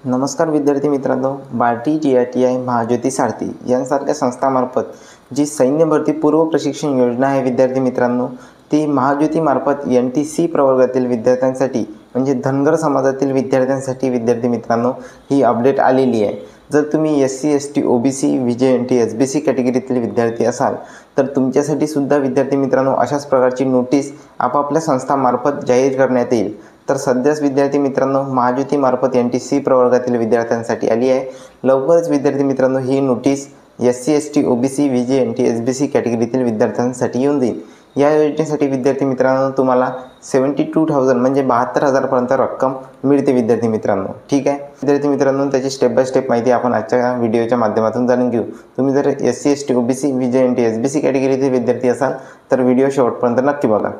नमस्कार विद्यार्थी मित्रांनो, बार्टी, TITI, महाज्योती सारथी यांसारख्या संस्थांमार्फत जी सैन्य भरती पूर्व प्रशिक्षण योजना आहे विद्यार्थी मित्रांनो, ती महाज्योतीमार्फत NTC प्रवर्गातील विद्यार्थ्यांसाठी म्हणजे धनगर समाजातील विद्यार्थ्यांसाठी विद्यार्थी मित्रांनो ही अपडेट आलेली आहे। जर तुम्ही SC, ST, OBC, VJNT, SBC कॅटेगरीतील विद्यार्थी असाल तर तुमच्यासाठी सुद्धा विद्यार्थी मित्रांनो अशाच प्रकारची नोटीस आपापल्या संस्थांमार्फत जाहीर करण्यात येईल। तर सध्याच विद्यार्थी मित्रांनो महाज्योतीमार्फत NTC प्रवर्गातील विद्यार्थ्यांसाठी आली आहे। लवकरच विद्यार्थी मित्रांनो ही notice SC, ST, OBC, VJNT, SBC कॅटेगरीतील विद्यार्थ्यांसाठी येऊन जाईल। या योजनेसाठी विद्यार्थी मित्रांनो तुम्हाला 72,000 म्हणजे 72,000 पर्यंत रक्कम मिळते विद्यार्थी मित्रांनो। ठीक आहे विद्यार्थी मित्रांनो, त्याची स्टेप बाय स्टेप माहिती आपण आजच्या व्हिडिओच्या माध्यमातून जाणून घेऊ। तुम्ही जर SC, ST, OBC, VJNT, SBC कॅटेगरीतील विद्यार्थी असाल तर व्हिडिओ शेवटपर्यंत नक्की बघा।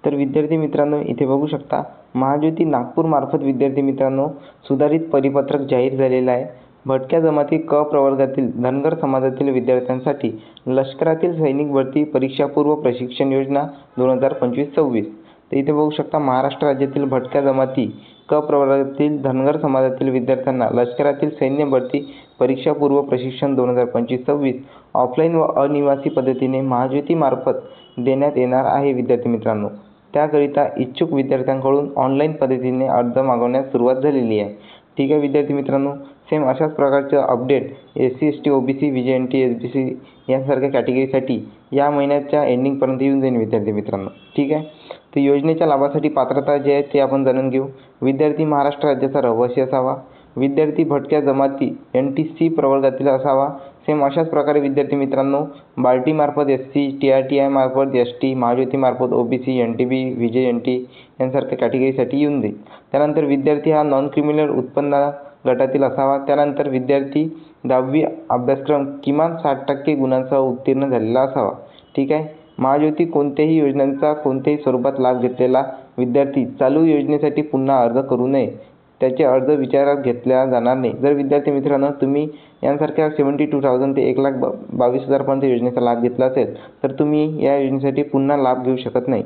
तर विद्यार्थी मित्रांनो इथे बघू शकता महाज्योती नागपूर मार्फत विद्यार्थी मित्रांनो सुधारित परिपत्रक जाहीर झालेलं आहे। भटक्या जमाती क प्रवर्गातील धनगर समाजातील विद्यार्थ्यांसाठी लष्करातील सैनिक भरती परीक्षा पूर्व प्रशिक्षण योजना 2025-26। तर इथे बघू शकता महाराष्ट्र राज्यातील भटक्या जमाती क प्रवर्गातील धनगर समाजातील विद्यार्थ्यांना लष्करातील सैन्य भरती परीक्षा पूर्व प्रशिक्षण 2025-26 ऑफलाईन व अनिवासी पद्धतीने महाज्योती मार्फत देण्यात येणार आहे विद्यार्थी मित्रांनो। त्याकरिता इच्छुक विद्यार्थ्यांकडून ऑनलाईन पद्धतीने अर्ज मागवण्यास सुरुवात झालेली आहे। ठीक आहे विद्यार्थी मित्रांनो, सेम अशाच प्रकारचे update SC, ST, OBC, VJNT, SBC यांसारख्या कॅटेगरीसाठी या महिन्याच्या एंडिंगपर्यंत येऊन जाईल विद्यार्थी मित्रांनो। ठीक आहे, तर योजनेच्या लाभासाठी पात्रता जे आहे ते आपण जाणून घेऊ। विद्यार्थी महाराष्ट्र राज्याचा रहिवासी असावा, विद्यार्थी भटक्या जमाती NTC प्रवर्गातील असावा। सेम अशाच प्रकारे विद्यार्थी मित्रांनो बार्टी मार्फत SC, TITI मार्फत ST, महाज्योती मार्फत OBC, NTB, VJNT यांसारख्या कॅटेगरीसाठी येऊन जाईल। त्यानंतर विद्यार्थी हा नॉन क्रिमिनल उत्पन्न गटातील असावा। त्यानंतर विद्यार्थी 10वी अभ्यासक्रम किमान 60% गुणांसह उत्तीर्ण झालेला असावा। ठीक आहे, महाज्योती कोणत्याही योजनांचा कोणत्याही स्वरूपात लाभ घेतलेला विद्यार्थी चालू योजनेसाठी पुन्हा अर्ज करू नये, त्याचे अर्ज विचारात घेतला जाणार नाही। जर विद्यार्थी मित्रांनो तुम्ही यांसारख्या 72,000 ते 1,22,000 पर्यंत योजनेचा लाभ घेतला असेल तर तुम्ही या योजनेसाठी पुन्हा लाभ घेऊ शकत नाही।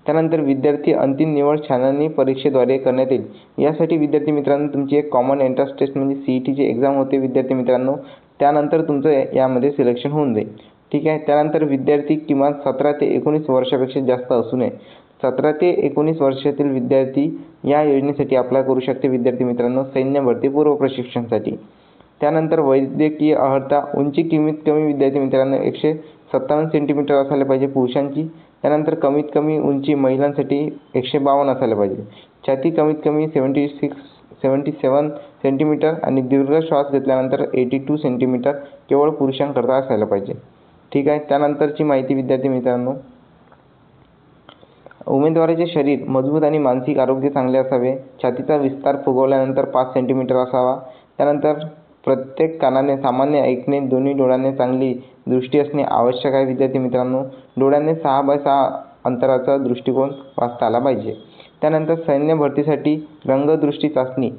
त्यानंतर विद्यार्थी अंतिम निवड छाननी परीक्षेद्वारे करण्यात येईल। यासाठी विद्यार्थी मित्रांनो तुमची एक कॉमन एंट्रन्स टेस्ट म्हणजे CETची एक्झाम होते विद्यार्थी मित्रांनो, त्यानंतर तुमचं यामध्ये सिलेक्शन होऊन जाईल। ठीक आहे, त्यानंतर विद्यार्थी किमान 17 ते 19 वर्षापेक्षा जास्त असू नये। 17 ते 19 वर्षातील विद्यार्थी या योजनेसाठी अप्लाय करू शकते विद्यार्थी मित्रांनो सैन्य भरती पूर्व प्रशिक्षणासाठी। त्यानंतर वैद्यकीय अर्हता उंची कमीत कमी विद्यार्थी मित्रांनो 157 सेंटीमीटर असायला पाहिजे पुरुषांची। त्यानंतर कमीत कमी उंची महिलांसाठी 152 असायला पाहिजे। छाती कमीत कमी 77 सेंटीमीटर आणि दीर्घ श्वास घेतल्यानंतर 82 सेंटीमीटर केवळ पुरुषांकरता असायला पाहिजे। ठीक आहे, त्यानंतरची माहिती विद्यार्थी मित्रांनो उमेदवाराचे शरीर मजबूत आणि मानसिक आरोग्य चांगले असावे। छातीचा विस्तार फुगवल्यानंतर 5 सेंटीमीटर असावा। त्यानंतर प्रत्येक कानाने सामान्य ऐकणे, दोन्ही डोळ्यांनी चांगली दृष्टी असणे आवश्यक आहे विद्यार्थी मित्रांनो। डोळ्यांनी 6x6 अंतराचा दृष्टिकोन वाचता आला पाहिजे। त्यानंतर सैन्य भरतीसाठी रंगदृष्टी चाचणी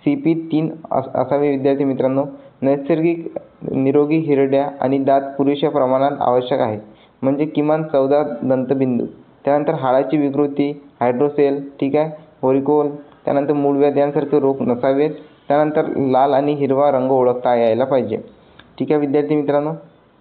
CP3 असावे विद्यार्थी मित्रांनो। नैसर्गिक निरोगी हिरड्या आणि दात पुरेशा प्रमाणात आवश्यक आहे म्हणजे किमान 14 दंतबिंदू। त्यानंतर हाडाची विकृती, हायड्रोसेल, ठीक आहे, व्हेरिकोल, त्यानंतर मूळव्याध यांसारखे रोग नसावेत। त्यानंतर लाल आणि हिरवा रंग ओळखता यायला पाहिजे। ठीक आहे विद्यार्थी मित्रांनो,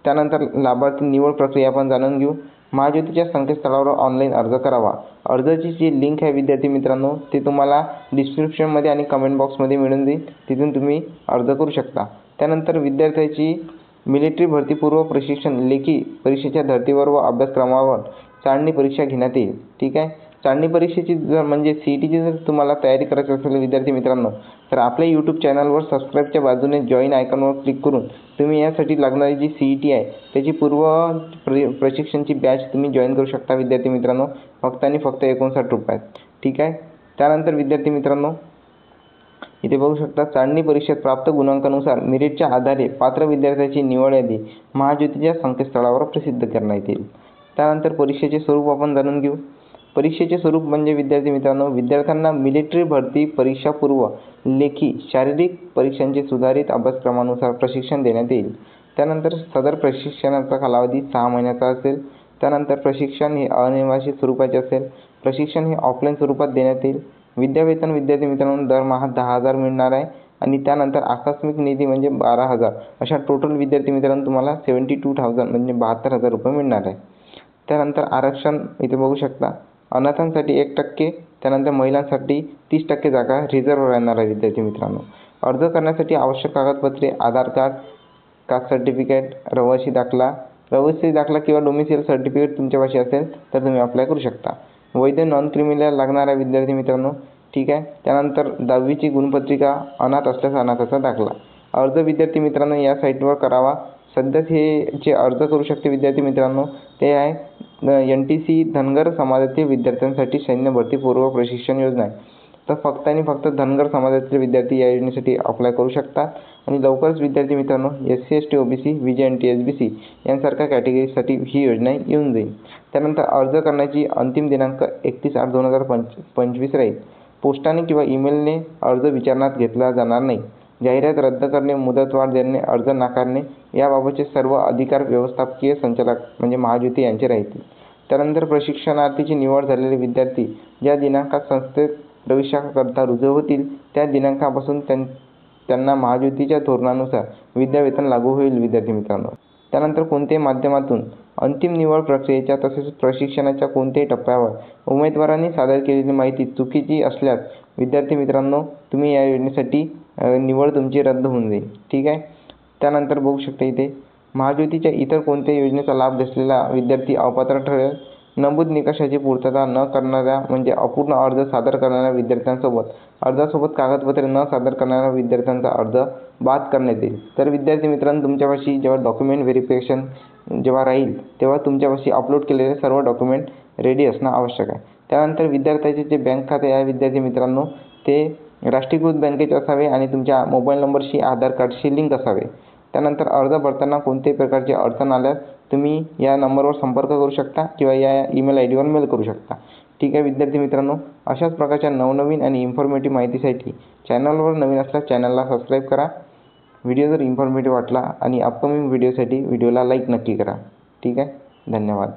त्यानंतर लाभार्थी निवड प्रक्रिया आपण जाणून घेऊ। महाज्योतीच्या संकेतस्थळावर ऑनलाईन अर्ज करावा। अर्जाची जी लिंक आहे विद्यार्थी मित्रांनो ते तुम्हाला डिस्क्रिप्शनमध्ये आणि कमेंट बॉक्समध्ये मिळून जाईल, तिथून तुम्ही अर्ज करू शकता। त्यानंतर विद्यार्थ्याची मिलिटरी भरती पूर्व प्रशिक्षण लेखी परीक्षेच्या धर्तीवर व अभ्यासक्रमावर चाळणी परीक्षा घेण्यात येईल। ठीक आहे, चाळणी परीक्षेची जर म्हणजे CETची जर तुम्हाला तयारी करायची असेल विद्यार्थी मित्रांनो तर आपल्या यूट्यूब चॅनलवर सबस्क्राईबच्या बाजूने जॉईन आयकॉनवर क्लिक करून तुम्ही यासाठी लागणारी जी CET आहे त्याची पूर्व प्रशिक्षणची बॅच तुम्ही जॉईन करू शकता विद्यार्थी मित्रांनो, फक्त आणि फक्त 59 रुपयात। ठीक आहे, त्यानंतर विद्यार्थी मित्रांनो इथे बघू शकता चाळणी परीक्षेत प्राप्त गुणांकानुसार मेरिटच्या आधारे पात्र विद्यार्थ्यांची निवड यादी महाज्योतीच्या संकेतस्थळावर प्रसिद्ध करण्यात येईल। त्यानंतर परीक्षेचे स्वरूप आपण जाणून घेऊ। परीक्षेचे स्वरूप म्हणजे विद्यार्थी मित्रांनो विद्यार्थ्यांना मिलिटरी भरती परीक्षा पूर्व लेखी शारीरिक परीक्षांचे सुधारित अभ्यासक्रमानुसार प्रशिक्षण देण्यात येईल। त्यानंतर सदर प्रशिक्षणाचा कालावधी 6 महिन्याचा असेल। त्यानंतर प्रशिक्षण हे अनिवासी स्वरूपाचे असेल। प्रशिक्षण हे ऑफलाईन स्वरूपात देण्यात येईल। विद्यावेतन विद्यार्थी मित्रांनो दरमहा 10,000 मिळणार आहे। आणि त्यानंतर आकस्मिक निधी म्हणजे 12,000 अशा टोटल विद्यार्थी मित्रांनो तुम्हाला 72,000 म्हणजे 72,000 रुपये मिळणार आहे. त्यानंतर आरक्षण इथे बघू शकता. अनाथांसाठी 1%, त्यानंतर महिलांसाठी 30% जागा रिझर्व्ह राहणार आहे विद्यार्थी मित्रांनो. अर्ज करण्यासाठी आवश्यक कागदपत्रे आधार कार्ड, कास्ट सर्टिफिकेट, रहिवासी दाखला किंवा डोमिसाईल सर्टिफिकेट तुमच्यापाशी असेल तर तुम्ही अप्लाय करू शकता. वैध नॉन क्रिमिनल लागणार आहे विद्यार्थी मित्रांनो. ठीक आहे. त्यानंतर 10वीची गुणपत्रिका, अनाथ असल्यास अनाथाचा दाखला. अर्ज विद्यार्थी मित्रांनो या साईटवर करावा. सध्याच हे जे अर्ज करू शकते विद्यार्थी मित्रांनो ते आहे NTC धनगर समाजातील विद्यार्थ्यांसाठी सैन्य भरती पूर्व प्रशिक्षण योजना आहे. तर फक्त आणि फक्त धनगर समाजातील विद्यार्थी या योजनेसाठी अप्लाय करू शकतात आणि लवकरच विद्यार्थी मित्रांनो SC ST OBC VJNT SBC यांसारख्या कॅटेगरीसाठी ही योजना येऊन जाईल. त्यानंतर अर्ज करण्याची अंतिम दिनांक 31/8/2025 राहील. पोस्टाने किंवा ईमेलने अर्ज विचारणात घेतला जाणार नाही. जाहिरात रद्द करणे, मुदतवाढ देणे, अर्ज नाकारणे याबाबतचे सर्व अधिकार व्यवस्थापकीय संचालक म्हणजे महायुती यांचे राहतील. त्यानंतर प्रशिक्षणार्थीची निवड झालेले विद्यार्थी ज्या दिनांकात संस्थेत प्रवेशाकरता रुजू होतील त्या दिनांकापासून त्यांना महायुतीच्या धोरणानुसार विद्यावेतन लागू होईल विद्यार्थी मित्रांनो. त्यानंतर कोणत्याही माध्यमातून अंतिम निवड प्रक्रियेच्या तसेच प्रशिक्षणाच्या कोणत्याही टप्प्यावर उमेदवारांनी सादर केलेली माहिती चुकीची असल्यास विद्यार्थी मित्रांनो तुम्ही या योजनेसाठी निवड तुमची रद्द होऊन जाईल. ठीक आहे. त्यानंतर बघू शकता इथे महायुतीच्या इतर कोणत्याही योजनेचा लाभ घेतलेला विद्यार्थी अपात्र ठरेल. नमूद निकषाची पूर्तता न करणाऱ्या म्हणजे अपूर्ण अर्ज सादर करणाऱ्या विद्यार्थ्यांसोबत अर्जासोबत कागदपत्रे न सादर करणाऱ्या विद्यार्थ्यांचा अर्ज बाद करण्यात येईल. तर विद्यार्थी मित्रांनो तुमच्यापाशी जेव्हा डॉक्युमेंट व्हेरिफिकेशन जेव्हा राहील तेव्हा तुमच्यापाशी अपलोड केलेले सर्व डॉक्युमेंट रेडी असणं आवश्यक आहे. त्यानंतर विद्यार्थ्याचे जे बँक खाते आहे विद्यार्थी मित्रांनो ते राष्ट्रीयकृत बँकेचे असावे आणि तुमच्या मोबाईल नंबरशी आधार कार्डशी लिंक असावे. त्यानंतर अर्ज भरताना कोणत्याही प्रकारची अडचण आल्यास तुम्ही या नंबरवर संपर्क करू शकता किंवा या ईमेल ID वर मेल करू शकता. ठीक आहे विद्यार्थी मित्रांनो. अशाच प्रकारच्या नवनवीन आणि इन्फॉर्मेटिव्ह माहितीसाठी चॅनलवर नवीन असल्यास चॅनलला सबस्क्राईब करा. व्हिडिओ जर इन्फॉर्मेटिव्ह वाटला आणि अपकमिंग व्हिडिओसाठी व्हिडिओला लाईक नक्की करा. ठीक आहे. धन्यवाद.